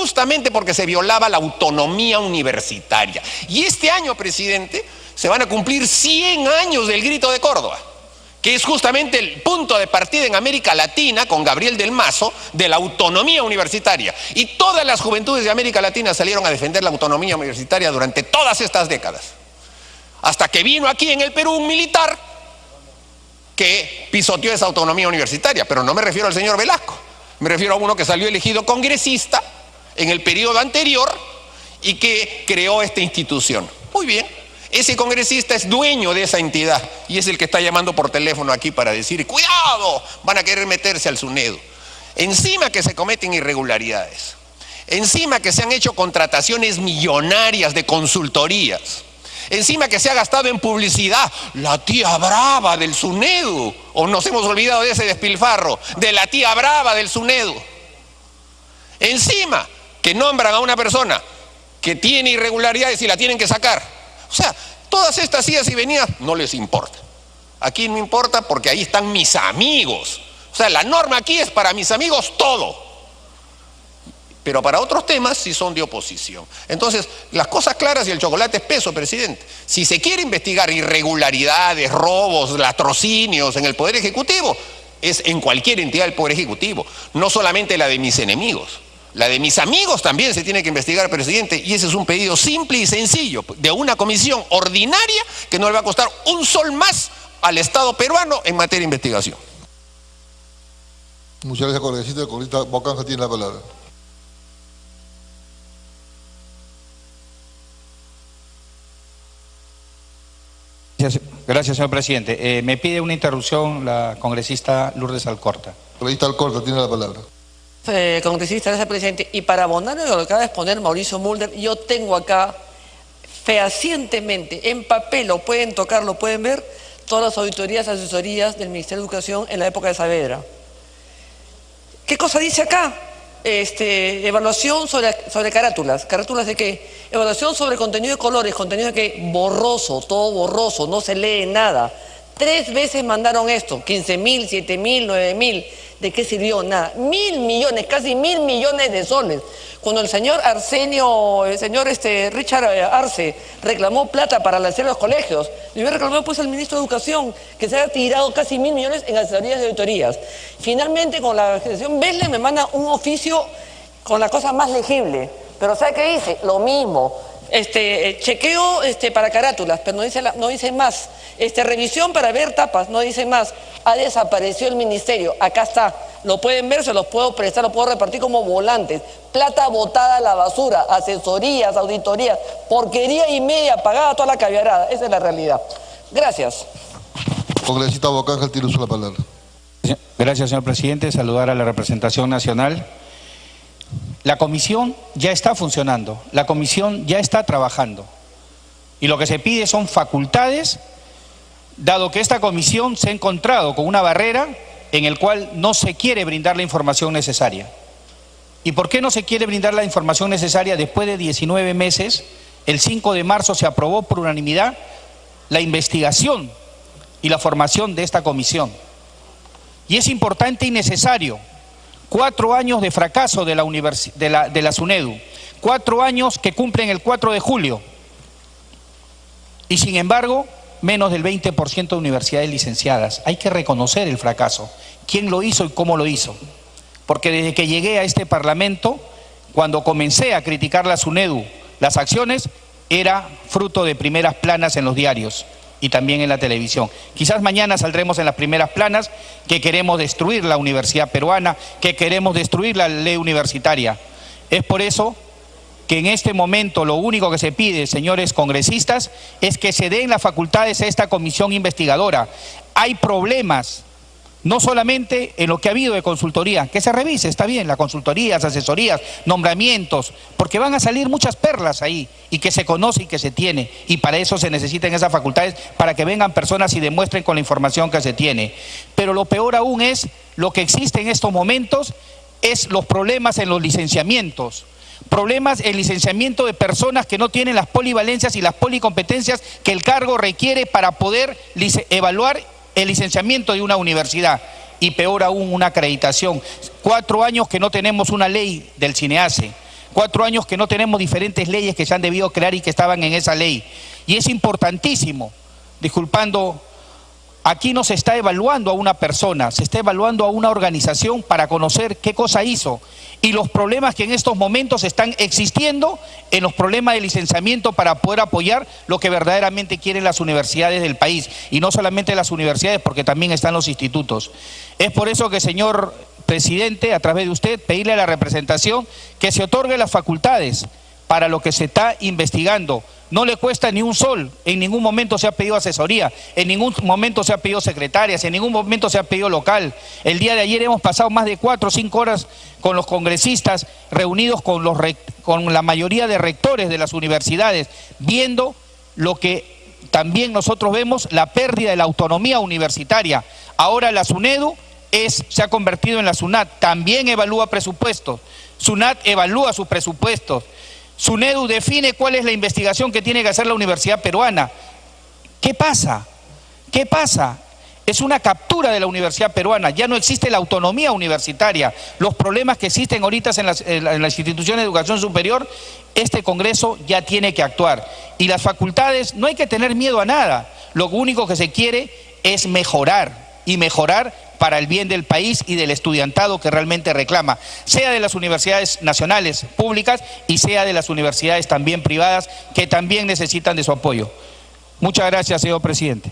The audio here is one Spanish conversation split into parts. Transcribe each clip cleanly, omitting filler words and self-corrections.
justamente porque se violaba la autonomía universitaria. Y este año, presidente, se van a cumplir 100 años del Grito de Córdoba, que es justamente el punto de partida en América Latina, con Gabriel del Mazo, de la autonomía universitaria. Y todas las juventudes de América Latina salieron a defender la autonomía universitaria durante todas estas décadas. Hasta que vino aquí en el Perú un militar que pisoteó esa autonomía universitaria. Pero no me refiero al señor Velasco, me refiero a uno que salió elegido congresista en el periodo anterior y que creó esta institución. Muy bien, ese congresista es dueño de esa entidad y es el que está llamando por teléfono aquí para decir: cuidado, van a querer meterse al SUNEDU. Encima que se cometen irregularidades, encima que se han hecho contrataciones millonarias de consultorías, encima que se ha gastado en publicidad la tía brava del SUNEDU, o nos hemos olvidado de ese despilfarro, de la tía brava del SUNEDU. Encima que nombran a una persona que tiene irregularidades y la tienen que sacar. O sea, todas estas idas y venidas no les importa. Aquí no importa porque ahí están mis amigos. O sea, la norma aquí es para mis amigos todo. Pero para otros temas sí son de oposición. Entonces, las cosas claras y el chocolate espeso, presidente. Si se quiere investigar irregularidades, robos, latrocinios en el Poder Ejecutivo, es en cualquier entidad del Poder Ejecutivo, no solamente la de mis enemigos. La de mis amigos también se tiene que investigar, presidente, y ese es un pedido simple y sencillo, de una comisión ordinaria que no le va a costar un sol más al Estado peruano en materia de investigación. Muchas gracias, congresista. El congresista Bocanha tiene la palabra. Gracias, señor presidente. Me pide una interrupción la congresista Lourdes Alcorta. Congresista Alcorta tiene la palabra. Congresista, gracias, presidente. Y para abonar lo que acaba de exponer Mauricio Mulder, yo tengo acá fehacientemente, en papel, lo pueden tocar, lo pueden ver, todas las auditorías, asesorías del Ministerio de Educación en la época de Saavedra. ¿Qué cosa dice acá? Evaluación sobre carátulas. ¿Carátulas de qué? Evaluación sobre contenido de colores, contenido de qué? Borroso, todo borroso, no se lee nada. 3 veces mandaron esto, 15.000, 7.000, 9.000. ¿De qué sirvió? Nada. 1.000 millones, casi 1.000 millones de soles. Cuando el señor Richard Arce reclamó plata para lanzar los colegios, le hubiera reclamado pues al ministro de Educación que se haya tirado casi 1.000 millones en asesorías de auditorías. Finalmente, con la gestión Besle me manda un oficio con la cosa más legible. Pero ¿sabe qué dice? Lo mismo. Chequeo para carátulas, pero no dice más. Revisión para ver tapas, no dice más. Ha desaparecido el ministerio. Acá está. Lo pueden ver, se los puedo prestar, lo puedo repartir como volantes. Plata botada a la basura, asesorías, auditorías, porquería y media pagada toda la caviarada. Esa es la realidad. Gracias. Congresista Bocanha tiene la palabra. Gracias, señor presidente. Saludar a la representación nacional. La comisión ya está funcionando, la comisión ya está trabajando y lo que se pide son facultades, dado que esta comisión se ha encontrado con una barrera en el cual no se quiere brindar la información necesaria. ¿Y por qué no se quiere brindar la información necesaria? Después de 19 meses, el 5 de marzo se aprobó por unanimidad la investigación y la formación de esta comisión. Y es importante y necesario. 4 años de fracaso de la SUNEDU, 4 años que cumplen el 4 de julio y sin embargo menos del 20% de universidades licenciadas. Hay que reconocer el fracaso, quién lo hizo y cómo lo hizo, porque desde que llegué a este Parlamento, cuando comencé a criticar la SUNEDU, las acciones era fruto de primeras planas en los diarios y también en la televisión. Quizás mañana saldremos en las primeras planas que queremos destruir la universidad peruana, que queremos destruir la ley universitaria. Es por eso que en este momento lo único que se pide, señores congresistas, es que se den las facultades a esta comisión investigadora. Hay problemas, no solamente en lo que ha habido de consultoría, que se revise, está bien, las consultorías, asesorías, nombramientos, porque van a salir muchas perlas ahí y que se conoce y que se tiene, y para eso se necesitan esas facultades, para que vengan personas y demuestren con la información que se tiene. Pero lo peor aún es, lo que existe en estos momentos, es los problemas en los licenciamientos. Problemas en licenciamiento de personas que no tienen las polivalencias y las policompetencias que el cargo requiere para poder evaluar el licenciamiento de una universidad y peor aún una acreditación. 4 años que no tenemos una ley del CINEACE, 4 años que no tenemos diferentes leyes que se han debido crear y que estaban en esa ley. Y es importantísimo, disculpando, aquí no se está evaluando a una persona, se está evaluando a una organización para conocer qué cosa hizo y los problemas que en estos momentos están existiendo en los problemas de licenciamiento para poder apoyar lo que verdaderamente quieren las universidades del país. Y no solamente las universidades, porque también están los institutos. Es por eso que, señor presidente, a través de usted, pedirle a la representación que se otorgue las facultades para lo que se está investigando. No le cuesta ni un sol, en ningún momento se ha pedido asesoría, en ningún momento se ha pedido secretarias, en ningún momento se ha pedido local. El día de ayer hemos pasado más de 4 o 5 horas con los congresistas reunidos con la mayoría de rectores de las universidades, viendo lo que también nosotros vemos, la pérdida de la autonomía universitaria. Ahora la SUNEDU se ha convertido en la SUNAT, también evalúa presupuestos, SUNAT evalúa sus presupuestos. SUNEDU define cuál es la investigación que tiene que hacer la Universidad Peruana. ¿Qué pasa? ¿Qué pasa? Es una captura de la Universidad Peruana, ya no existe la autonomía universitaria. Los problemas que existen ahorita en las instituciones de educación superior, este Congreso ya tiene que actuar. Y las facultades, no hay que tener miedo a nada, lo único que se quiere es mejorar, y mejorar para el bien del país y del estudiantado que realmente reclama, sea de las universidades nacionales públicas y sea de las universidades también privadas que también necesitan de su apoyo. Muchas gracias, señor presidente.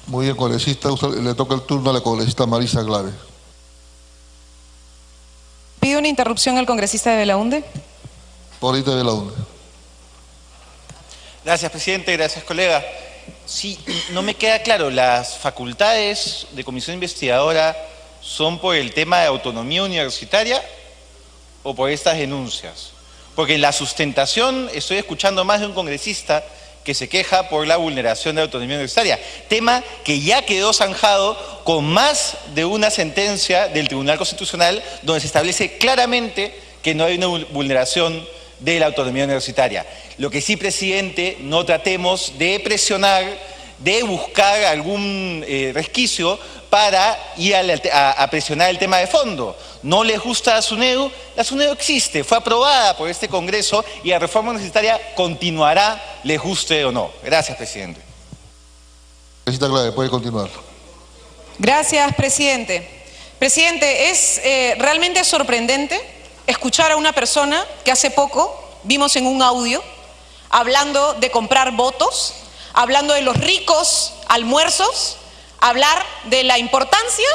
Muy bien, congresista. Le toca el turno a la congresista Marisa Glave. Pido una interrupción al congresista de Belaunde. Ahorita de Belaunde. Gracias, presidente. Gracias, colega. Sí, no me queda claro, ¿las facultades de comisión investigadora son por el tema de autonomía universitaria o por estas denuncias? Porque en la sustentación estoy escuchando más de un congresista que se queja por la vulneración de la autonomía universitaria, tema que ya quedó zanjado con más de una sentencia del Tribunal Constitucional donde se establece claramente que no hay una vulneración de la autonomía universitaria. Lo que sí, presidente, no tratemos de presionar, de buscar algún resquicio para ir a presionar el tema de fondo. ¿No les gusta la SUNEDU? La SUNEDU existe, fue aprobada por este Congreso y la reforma universitaria continuará, les guste o no. Gracias, presidente. Congresista Glave, puede continuar. Gracias, presidente. Presidente, es realmente sorprendente escuchar a una persona que hace poco vimos en un audio hablando de comprar votos, hablando de los ricos almuerzos, hablar de la importancia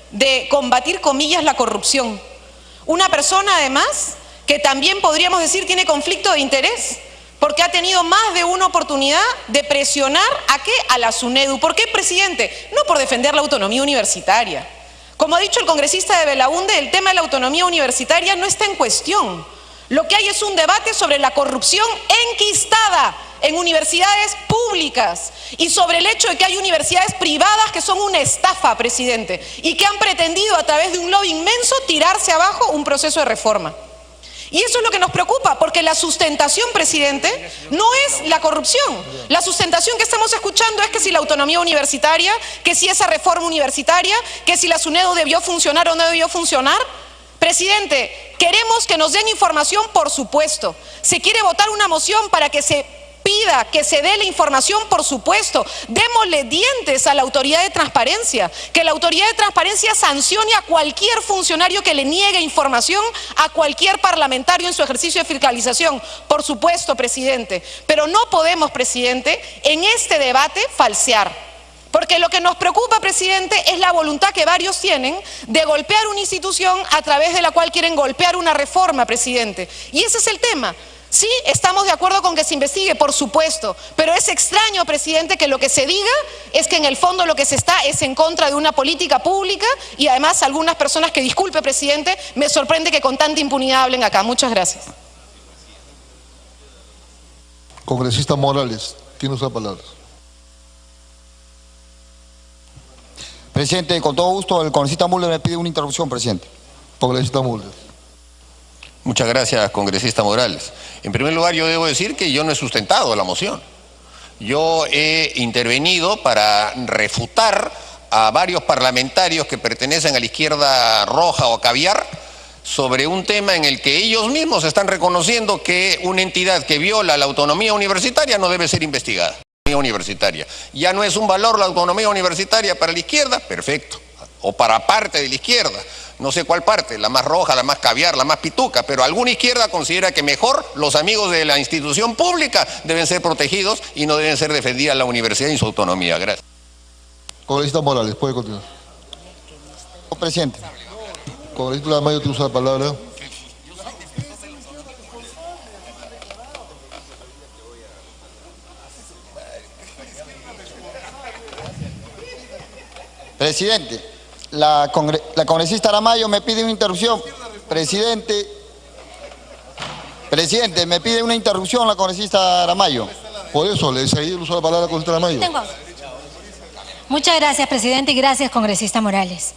de combatir, comillas, la corrupción. Una persona, además, que también podríamos decir tiene conflicto de interés, porque ha tenido más de una oportunidad de presionar ¿a qué? A la SUNEDU. ¿Por qué, presidente? No por defender la autonomía universitaria. Como ha dicho el congresista de Belaunde, el tema de la autonomía universitaria no está en cuestión. Lo que hay es un debate sobre la corrupción enquistada en universidades públicas y sobre el hecho de que hay universidades privadas que son una estafa, presidente, y que han pretendido a través de un lobby inmenso tirarse abajo un proceso de reforma. Y eso es lo que nos preocupa, porque la sustentación, presidente, no es la corrupción. La sustentación que estamos escuchando es que si la autonomía universitaria, que si esa reforma universitaria, que si la SUNEDU debió funcionar o no debió funcionar. Presidente, queremos que nos den información, por supuesto. Se quiere votar una moción para que se pida que se dé la información, por supuesto. Démosle dientes a la autoridad de transparencia, que la autoridad de transparencia sancione a cualquier funcionario que le niegue información a cualquier parlamentario en su ejercicio de fiscalización. Por supuesto, presidente. Pero no podemos, presidente, en este debate falsear. Porque lo que nos preocupa, presidente, es la voluntad que varios tienen de golpear una institución a través de la cual quieren golpear una reforma, presidente. Y ese es el tema. Sí, estamos de acuerdo con que se investigue, por supuesto, pero es extraño, presidente, que lo que se diga es que en el fondo lo que se está es en contra de una política pública y además algunas personas que, disculpe, presidente, me sorprende que con tanta impunidad hablen acá. Muchas gracias. Congresista Morales, tiene usted la palabra. Presidente, con todo gusto, el congresista Mulder me pide una interrupción, presidente. Congresista Mulder. Muchas gracias, congresista Morales. En primer lugar, yo debo decir que yo no he sustentado la moción. Yo he intervenido para refutar a varios parlamentarios que pertenecen a la izquierda roja o caviar, sobre un tema en el que ellos mismos están reconociendo que una entidad que viola la autonomía universitaria no debe ser investigada. Universitaria. Ya no es un valor la autonomía universitaria para la izquierda, perfecto, o para parte de la izquierda, no sé cuál parte, la más roja, la más caviar, la más pituca, pero alguna izquierda considera que mejor los amigos de la institución pública deben ser protegidos y no deben ser defendida la universidad y su autonomía. Gracias. Congresista Morales, puede continuar. Presidente. Congresista Lamayo, te usa la palabra. Presidente, la congresista Aramayo me pide una interrupción. Presidente, me pide una interrupción la congresista Aramayo. Por eso le cedí el uso de la palabra al congresista Lamayo. Muchas gracias, presidente, y gracias, congresista Morales.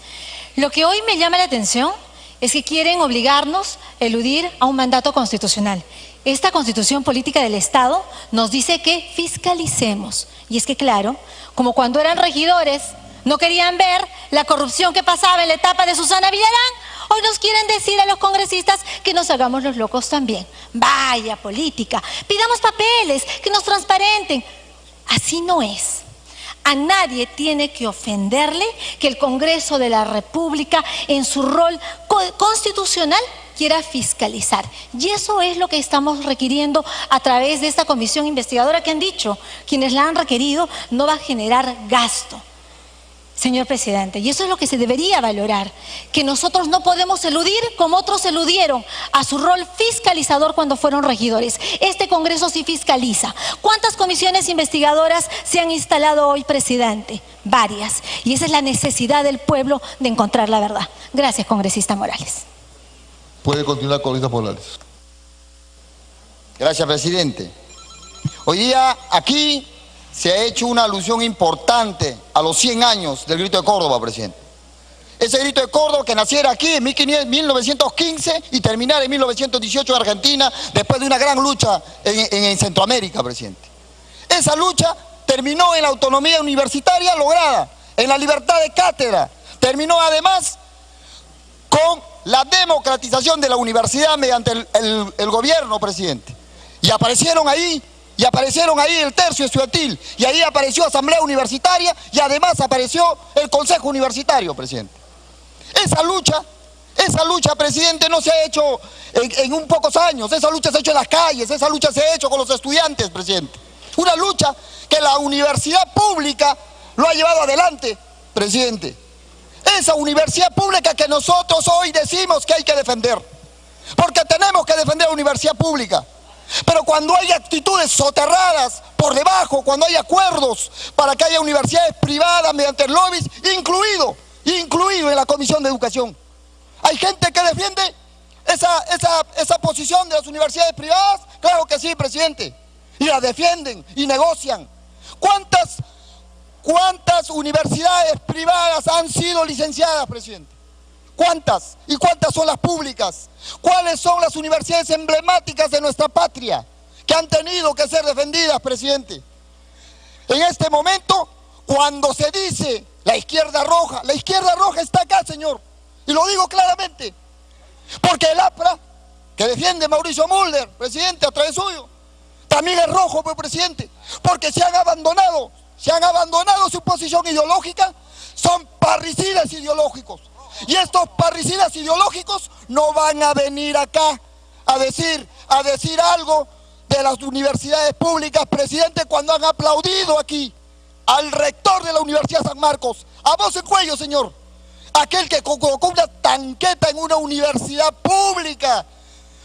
Lo que hoy me llama la atención es que quieren obligarnos a eludir a un mandato constitucional. Esta Constitución Política del Estado nos dice que fiscalicemos. Y es que, claro, como cuando eran regidores, no querían ver la corrupción que pasaba en la etapa de Susana Villarán, hoy nos quieren decir a los congresistas que nos hagamos los locos también. Vaya política, pidamos papeles, que nos transparenten. Así no es. A nadie tiene que ofenderle que el Congreso de la República, en su rol constitucional, quiera fiscalizar. Y eso es lo que estamos requiriendo a través de esta comisión investigadora que han dicho, quienes la han requerido, no va a generar gasto. Señor presidente, y eso es lo que se debería valorar, que nosotros no podemos eludir como otros eludieron a su rol fiscalizador cuando fueron regidores. Este Congreso sí fiscaliza. ¿Cuántas comisiones investigadoras se han instalado hoy, presidente? Varias. Y esa es la necesidad del pueblo de encontrar la verdad. Gracias, congresista Morales. Puede continuar, congresista Morales. Gracias, presidente. Hoy día aquí se ha hecho una alusión importante a los 100 años del Grito de Córdoba, presidente. Ese Grito de Córdoba que naciera aquí en 1915 y terminara en 1918 en Argentina, después de una gran lucha en Centroamérica, presidente. Esa lucha terminó en la autonomía universitaria lograda, en la libertad de cátedra. Terminó además con la democratización de la universidad mediante el gobierno, presidente. Y aparecieron ahí el tercio estudiantil, y ahí apareció Asamblea Universitaria, y además apareció el Consejo Universitario, presidente. Esa lucha, presidente, no se ha hecho en un pocos años, esa lucha se ha hecho en las calles, esa lucha se ha hecho con los estudiantes, presidente. Una lucha que la universidad pública lo ha llevado adelante, presidente. Esa universidad pública que nosotros hoy decimos que hay que defender, porque tenemos que defender la universidad pública. Pero cuando hay actitudes soterradas por debajo, cuando hay acuerdos para que haya universidades privadas mediante el lobbies, incluido en la Comisión de Educación, hay gente que defiende esa posición de las universidades privadas. Claro que sí, presidente, y la defienden y negocian. ¿Cuántas universidades privadas han sido licenciadas, presidente? ¿Cuántas? ¿Y cuántas son las públicas? ¿Cuáles son las universidades emblemáticas de nuestra patria que han tenido que ser defendidas, presidente? En este momento, cuando se dice la izquierda roja está acá, señor. Y lo digo claramente. Porque el APRA, que defiende Mauricio Mulder, presidente, a través suyo, también es rojo, pues, presidente. Porque se han abandonado su posición ideológica, son parricidas ideológicos. Y estos parricidas ideológicos no van a venir acá a decir algo de las universidades públicas, presidente, cuando han aplaudido aquí al rector de la Universidad San Marcos, a voz en cuello, señor, aquel que colocó una tanqueta en una universidad pública,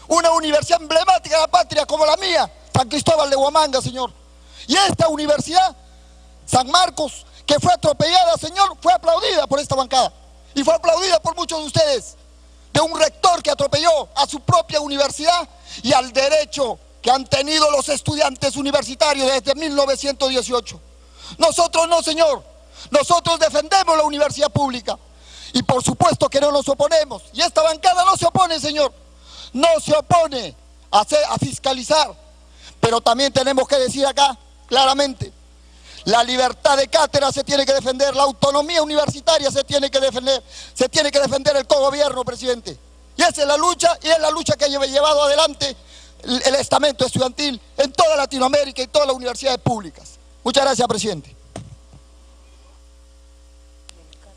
una universidad emblemática de la patria como la mía, San Cristóbal de Huamanga, señor. Y esta universidad, San Marcos, que fue atropellada, señor, fue aplaudida por esta bancada. Y fue aplaudida por muchos de ustedes, de un rector que atropelló a su propia universidad y al derecho que han tenido los estudiantes universitarios desde 1918. Nosotros no, señor. Nosotros defendemos la universidad pública. Y por supuesto que no nos oponemos. Y esta bancada no se opone, señor. No se opone a fiscalizar. Pero también tenemos que decir acá, claramente, la libertad de cátedra se tiene que defender, la autonomía universitaria se tiene que defender el cogobierno, presidente. Y esa es la lucha, y es la lucha que ha llevado adelante el estamento estudiantil en toda Latinoamérica y todas las universidades públicas. Muchas gracias, presidente.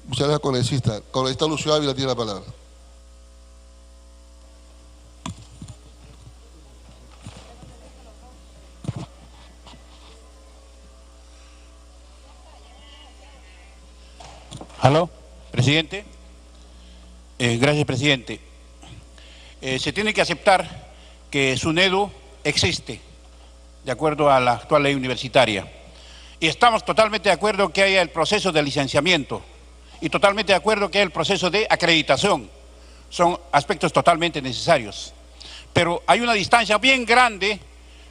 Muchas gracias, congresista. Congresista Lucio Ávila tiene la palabra. ¿Aló? Presidente. Gracias, presidente. Se tiene que aceptar que SUNEDU existe, de acuerdo a la actual ley universitaria. Y estamos totalmente de acuerdo que haya el proceso de licenciamiento y totalmente de acuerdo que haya el proceso de acreditación. Son aspectos totalmente necesarios. Pero hay una distancia bien grande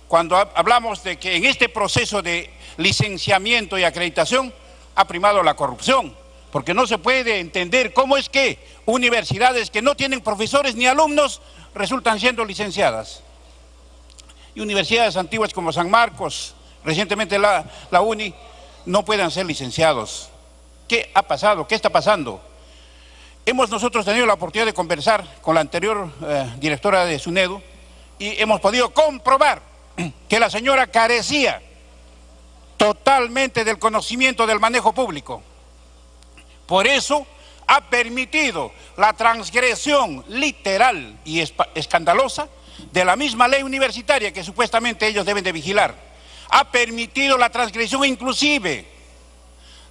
cuando hablamos de que en este proceso de licenciamiento y acreditación ha primado la corrupción. Porque no se puede entender cómo es que universidades que no tienen profesores ni alumnos resultan siendo licenciadas. Y universidades antiguas como San Marcos, recientemente la UNI, no puedan ser licenciados. ¿Qué ha pasado? ¿Qué está pasando? Hemos nosotros tenido la oportunidad de conversar con la anterior directora de SUNEDU y hemos podido comprobar que la señora carecía totalmente del conocimiento del manejo público. Por eso ha permitido la transgresión literal y escandalosa de la misma ley universitaria que supuestamente ellos deben de vigilar. Ha permitido la transgresión inclusive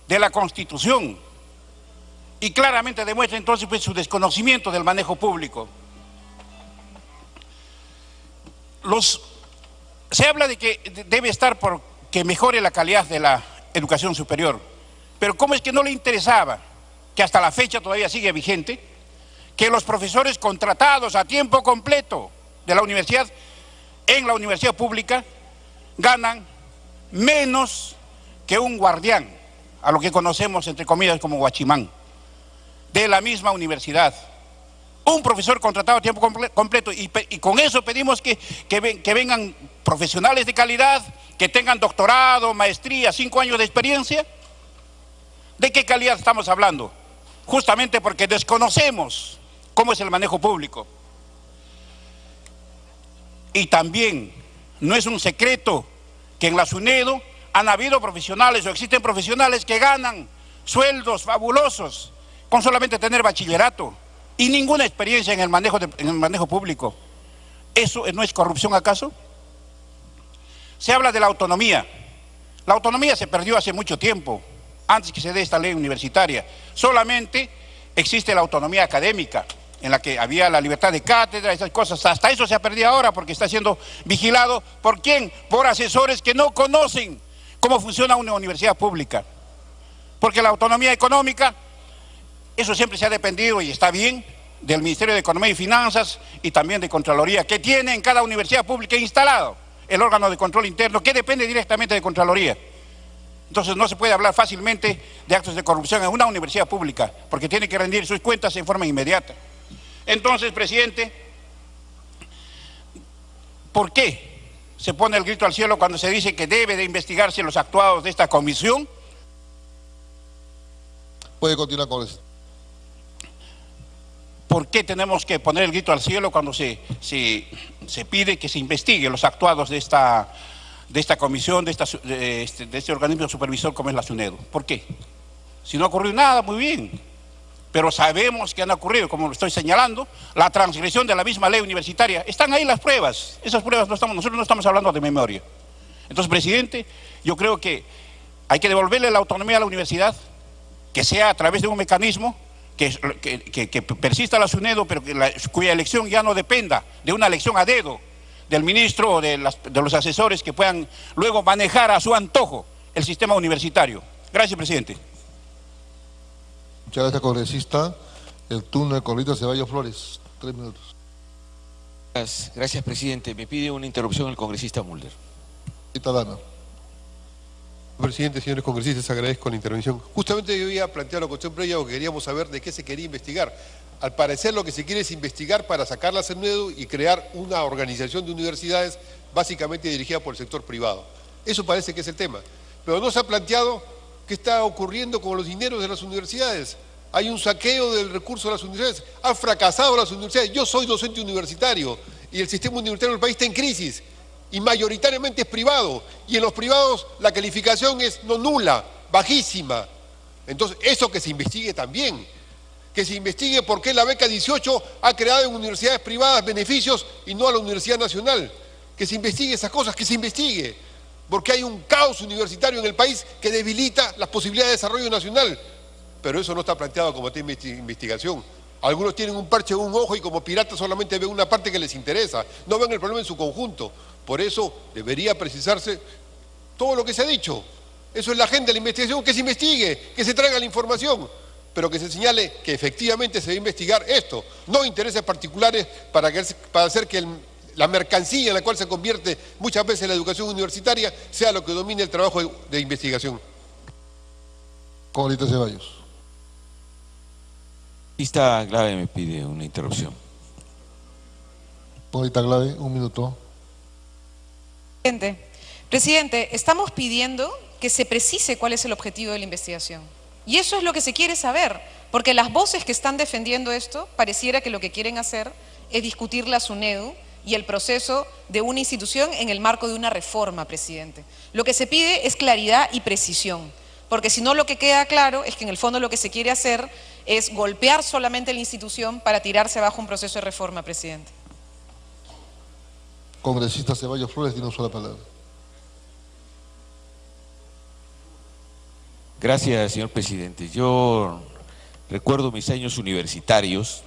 de la Constitución y claramente demuestra entonces pues, su desconocimiento del manejo público. Se habla de que debe estar por que mejore la calidad de la educación superior. Pero ¿cómo es que no le interesaba, que hasta la fecha todavía sigue vigente, que los profesores contratados a tiempo completo de la universidad, en la universidad pública, ganan menos que un guardián, a lo que conocemos entre comillas como guachimán, de la misma universidad? Un profesor contratado a tiempo completo y con eso pedimos que vengan profesionales de calidad, que tengan doctorado, maestría, 5 años de experiencia. ¿De qué calidad estamos hablando? Justamente porque desconocemos cómo es el manejo público. Y también no es un secreto que en la SUNEDU han habido profesionales o existen profesionales que ganan sueldos fabulosos con solamente tener bachillerato y ninguna experiencia en el manejo público. ¿Eso no es corrupción acaso? Se habla de la autonomía. La autonomía se perdió hace mucho tiempo, antes que se dé esta ley universitaria. Solamente existe la autonomía académica, en la que había la libertad de cátedra, esas cosas. Hasta eso se ha perdido ahora porque está siendo vigilado. ¿Por quién? Por asesores que no conocen cómo funciona una universidad pública. Porque la autonomía económica, eso siempre se ha dependido y está bien del Ministerio de Economía y Finanzas y también de Contraloría, que tiene en cada universidad pública instalado el órgano de control interno que depende directamente de Contraloría. Entonces no se puede hablar fácilmente de actos de corrupción en una universidad pública, porque tiene que rendir sus cuentas en forma inmediata. Entonces, presidente, ¿por qué se pone el grito al cielo cuando se dice que debe de investigarse los actuados de esta comisión? Puede continuar con eso. ¿Por qué tenemos que poner el grito al cielo cuando se pide que se investigue los actuados de esta comisión, de este organismo supervisor como es la SUNEDU? ¿Por qué? Si no ha ocurrido nada, muy bien. Pero sabemos que han ocurrido, como lo estoy señalando, la transgresión de la misma ley universitaria. Están ahí las pruebas. Esas pruebas nosotros no estamos hablando de memoria. Entonces, presidente, yo creo que hay que devolverle la autonomía a la universidad, que sea a través de un mecanismo que persista la SUNEDU, pero cuya elección ya no dependa de una elección a dedo del ministro o de los asesores que puedan luego manejar a su antojo el sistema universitario. Gracias, presidente. Muchas gracias, congresista. El turno del congresista Ceballos Flores. 3 minutos. Gracias, presidente. Me pide una interrupción el congresista Mulder. Dana. Presidente, señores congresistas, agradezco la intervención. Justamente yo había planteado la cuestión previa porque queríamos saber de qué se quería investigar. Al parecer lo que se quiere es investigar para sacar la SUNEDU y crear una organización de universidades básicamente dirigida por el sector privado. Eso parece que es el tema. Pero no se ha planteado qué está ocurriendo con los dineros de las universidades. hay un saqueo del recurso de las universidades, han fracasado las universidades. Yo soy docente universitario y el sistema universitario del país está en crisis y mayoritariamente es privado, y en los privados la calificación es no nula, bajísima. Entonces, eso que se investigue también, que se investigue por qué la beca 18 ha creado en universidades privadas beneficios y no a la Universidad Nacional. Que se investigue esas cosas, que se investigue, porque hay un caos universitario en el país que debilita las posibilidades de desarrollo nacional. Pero eso no está planteado como tema de investigación. Algunos tienen un parche en un ojo y como piratas solamente ven una parte que les interesa, no ven el problema en su conjunto. Por eso debería precisarse todo lo que se ha dicho. Eso es la agenda de la investigación, que se investigue, que se traiga la información, pero que se señale que efectivamente se debe investigar esto, no intereses particulares para hacer que la mercancía en la cual se convierte muchas veces la educación universitaria sea lo que domine el trabajo de investigación. Congresista Ceballos. Congresista Glave me pide una interrupción. Congresista Glave, 1 minuto. Presidente, estamos pidiendo que se precise cuál es el objetivo de la investigación. Y eso es lo que se quiere saber, porque las voces que están defendiendo esto pareciera que lo que quieren hacer es discutir la SUNEDU y el proceso de una institución en el marco de una reforma, presidente. Lo que se pide es claridad y precisión, porque si no lo que queda claro es que en el fondo lo que se quiere hacer es golpear solamente la institución para tirarse abajo un proceso de reforma, presidente. Congresista Ceballos Flores tiene una sola palabra. Gracias, señor presidente. Yo recuerdo mis años universitarios,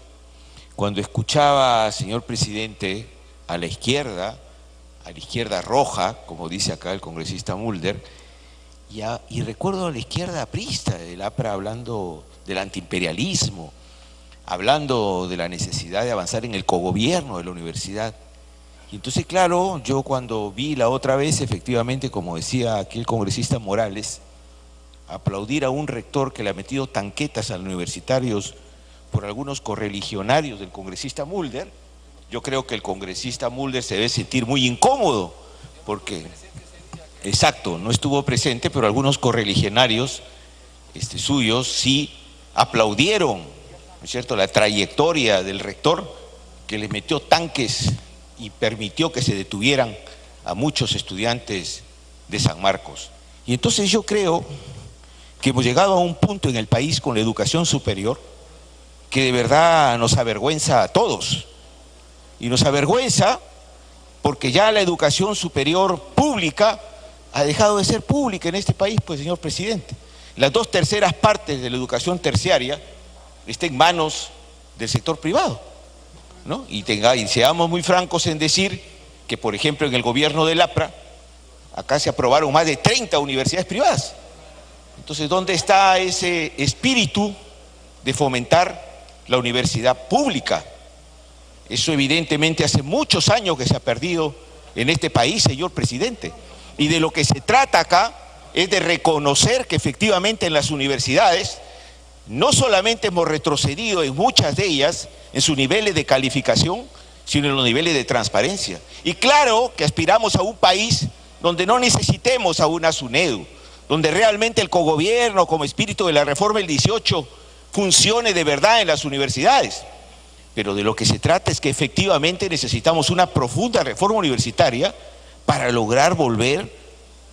cuando escuchaba, señor presidente, a la izquierda roja, como dice acá el congresista Mulder, y recuerdo a la izquierda aprista, del APRA, hablando del antiimperialismo, hablando de la necesidad de avanzar en el cogobierno de la universidad. Y entonces, claro, yo cuando vi la otra vez, efectivamente, como decía aquí el congresista Morales, aplaudir a un rector que le ha metido tanquetas a los universitarios por algunos correligionarios del congresista Mulder, yo creo que el congresista Mulder se debe sentir muy incómodo, porque, exacto, no estuvo presente, pero algunos correligionarios suyos sí aplaudieron, ¿no es cierto?, la trayectoria del rector, que les metió tanques y permitió que se detuvieran a muchos estudiantes de San Marcos. Y entonces yo creo que hemos llegado a un punto en el país con la educación superior que de verdad nos avergüenza a todos. Y nos avergüenza porque ya la educación superior pública ha dejado de ser pública en este país, pues, señor presidente. Las 2/3 partes de la educación terciaria está en manos del sector privado, ¿no? Y seamos muy francos en decir que, por ejemplo, en el gobierno del APRA, acá se aprobaron más de 30 universidades privadas. Entonces, ¿dónde está ese espíritu de fomentar la universidad pública? Eso evidentemente hace muchos años que se ha perdido en este país, señor presidente. Y de lo que se trata acá es de reconocer que efectivamente en las universidades no solamente hemos retrocedido en muchas de ellas en sus niveles de calificación, sino en los niveles de transparencia. Y claro que aspiramos a un país donde no necesitemos a una SUNEDU, donde realmente el cogobierno como espíritu de la reforma del 18 funcione de verdad en las universidades. Pero de lo que se trata es que efectivamente necesitamos una profunda reforma universitaria para lograr volver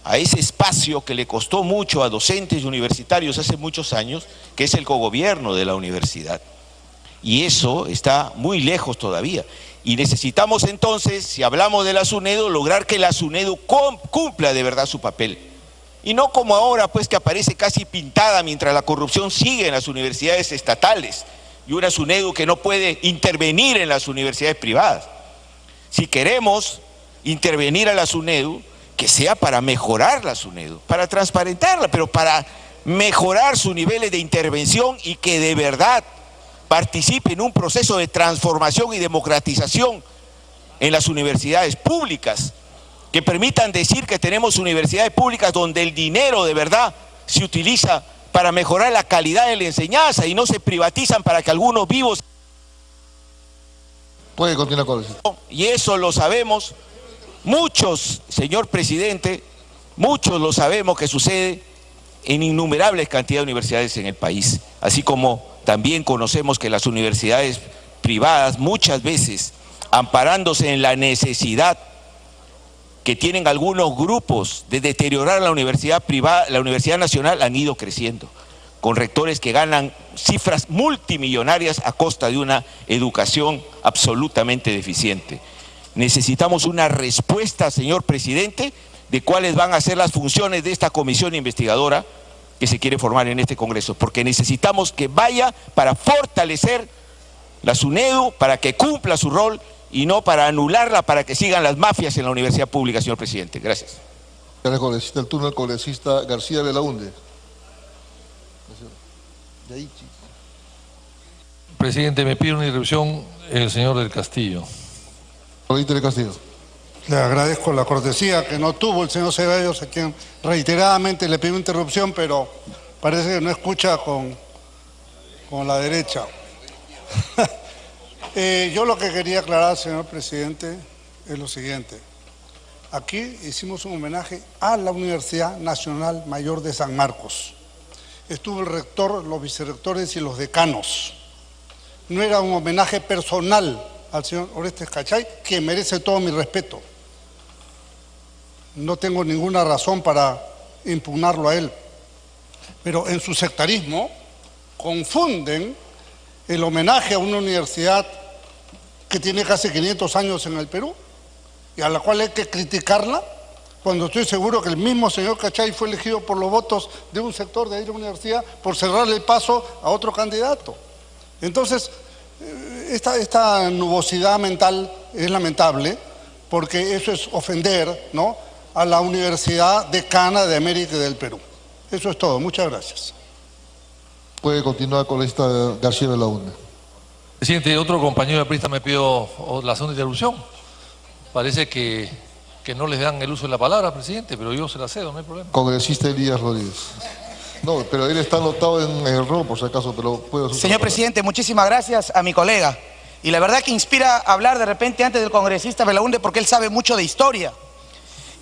a ese espacio que le costó mucho a docentes universitarios hace muchos años, que es el cogobierno de la universidad. Y eso está muy lejos todavía. Y necesitamos entonces, si hablamos de la SUNEDU, lograr que la SUNEDU cumpla de verdad su papel. Y no como ahora, pues, que aparece casi pintada mientras la corrupción sigue en las universidades estatales y una SUNEDU que no puede intervenir en las universidades privadas. Si queremos intervenir a la SUNEDU, que sea para mejorar la SUNEDU, para transparentarla, pero para mejorar sus niveles de intervención y que de verdad participe en un proceso de transformación y democratización en las universidades públicas, que permitan decir que tenemos universidades públicas donde el dinero de verdad se utiliza para mejorar la calidad de la enseñanza y no se privatizan para que algunos vivos... Puede continuar con eso. Y eso lo sabemos muchos, señor presidente, muchos lo sabemos que sucede en innumerables cantidades de universidades en el país, así como también conocemos que las universidades privadas muchas veces, amparándose en la necesidad que tienen algunos grupos de deteriorar la universidad privada, la Universidad Nacional, han ido creciendo, con rectores que ganan cifras multimillonarias a costa de una educación absolutamente deficiente. Necesitamos una respuesta, señor presidente, de cuáles van a ser las funciones de esta comisión investigadora que se quiere formar en este Congreso, porque necesitamos que vaya para fortalecer la SUNEDU, para que cumpla su rol y no para anularla, para que sigan las mafias en la universidad pública, señor presidente. Gracias. El turno del congresista García Belaúnde. Presidente, me pide una interrupción el señor del Castillo. Del Castillo. Le agradezco la cortesía que no tuvo el señor Ceballos, a quien reiteradamente le pido interrupción, pero parece que no escucha con la derecha. Yo lo que quería aclarar, señor presidente, es lo siguiente. Aquí hicimos un homenaje a la Universidad Nacional Mayor de San Marcos. Estuvo el rector, los vicerrectores y los decanos. No era un homenaje personal al señor Orestes Cachay, que merece todo mi respeto. No tengo ninguna razón para impugnarlo a él. Pero en su sectarismo confunden el homenaje a una universidad que tiene casi 500 años en el Perú y a la cual hay que criticarla, cuando estoy seguro que el mismo señor Cachay fue elegido por los votos de un sector de ahí de la universidad por cerrarle el paso a otro candidato. Entonces, esta nubosidad mental es lamentable, porque eso es ofender, ¿no?, a la Universidad Decana de América y del Perú. Eso es todo. Muchas gracias. Puede continuar con esta García Belaúnde. Presidente, otro compañero de prista me pidió la segunda interrupción. Parece que no les dan el uso de la palabra, presidente, pero yo se la cedo, no hay problema. Congresista Elías Rodríguez. No, pero él está anotado en error, por si acaso, pero puedo... Señor presidente, muchísimas gracias a mi colega. Y la verdad que inspira hablar de repente antes del congresista Belaúnde, porque él sabe mucho de historia.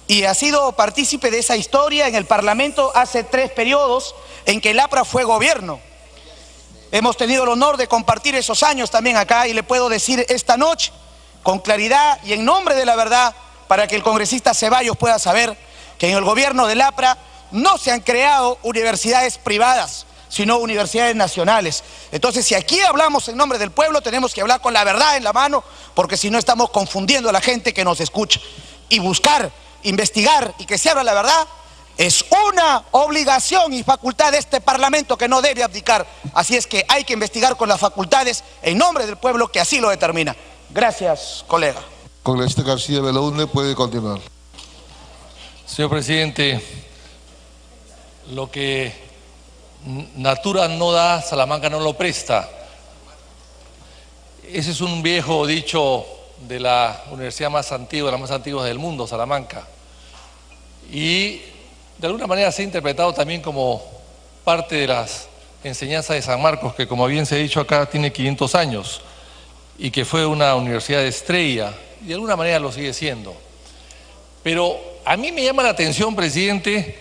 Y ha sido partícipe de esa historia en el Parlamento hace 3 periodos en que el APRA fue gobierno. Hemos tenido el honor de compartir esos años también acá, y le puedo decir esta noche, con claridad y en nombre de la verdad, para que el congresista Ceballos pueda saber que en el gobierno del APRA no se han creado universidades privadas, sino universidades nacionales. Entonces, si aquí hablamos en nombre del pueblo, tenemos que hablar con la verdad en la mano, porque si no estamos confundiendo a la gente que nos escucha. Y buscar, investigar y que se abra la verdad es una obligación y facultad de este Parlamento que no debe abdicar. Así es que hay que investigar con las facultades en nombre del pueblo que así lo determina. Gracias, colega. Congresista García Belaúnde puede continuar. Señor presidente, lo que Natura no da, Salamanca no lo presta. Ese es un viejo dicho de la universidad más antigua, de las más antiguas del mundo, Salamanca. Y de alguna manera se ha interpretado también como parte de las enseñanzas de San Marcos, que como bien se ha dicho acá, tiene 500 años y que fue una universidad estrella, y de alguna manera lo sigue siendo. Pero a mí me llama la atención, presidente,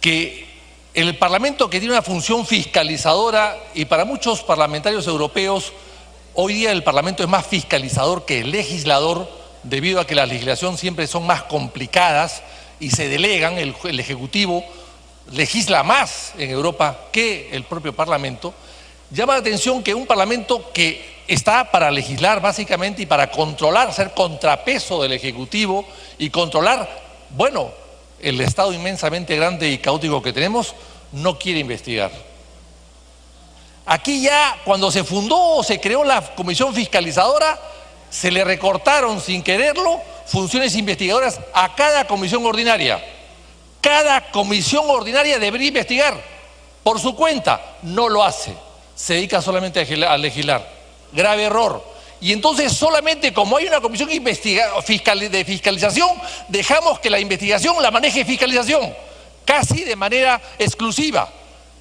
que el Parlamento, que tiene una función fiscalizadora, y para muchos parlamentarios europeos, hoy día el Parlamento es más fiscalizador que el legislador, debido a que las legislaciones siempre son más complicadas y se delegan, el Ejecutivo legisla más en Europa que el propio Parlamento. Llama la atención que un Parlamento que está para legislar básicamente y para controlar, ser contrapeso del Ejecutivo y controlar, bueno, el Estado inmensamente grande y caótico que tenemos, no quiere investigar. Aquí ya, cuando se fundó o se creó la Comisión Fiscalizadora, se le recortaron sin quererlo funciones investigadoras a cada comisión ordinaria. Cada comisión ordinaria debería investigar por su cuenta, no lo hace, se dedica solamente a legislar. Grave error. Y entonces solamente como hay una comisión de fiscalización, dejamos que la investigación la maneje fiscalización, casi de manera exclusiva.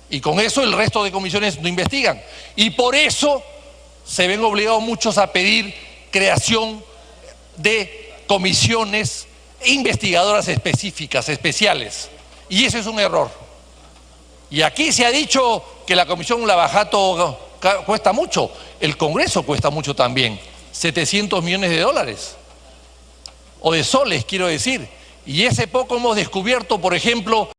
Y con eso el resto de comisiones no investigan. Y por eso se ven obligados muchos a pedir creación de comisiones investigadoras específicas, especiales. Y ese es un error. Y aquí se ha dicho que la Comisión Lavajato cuesta mucho. El Congreso cuesta mucho también. 700 millones de dólares. O de soles, quiero decir. Y ese poco hemos descubierto, por ejemplo,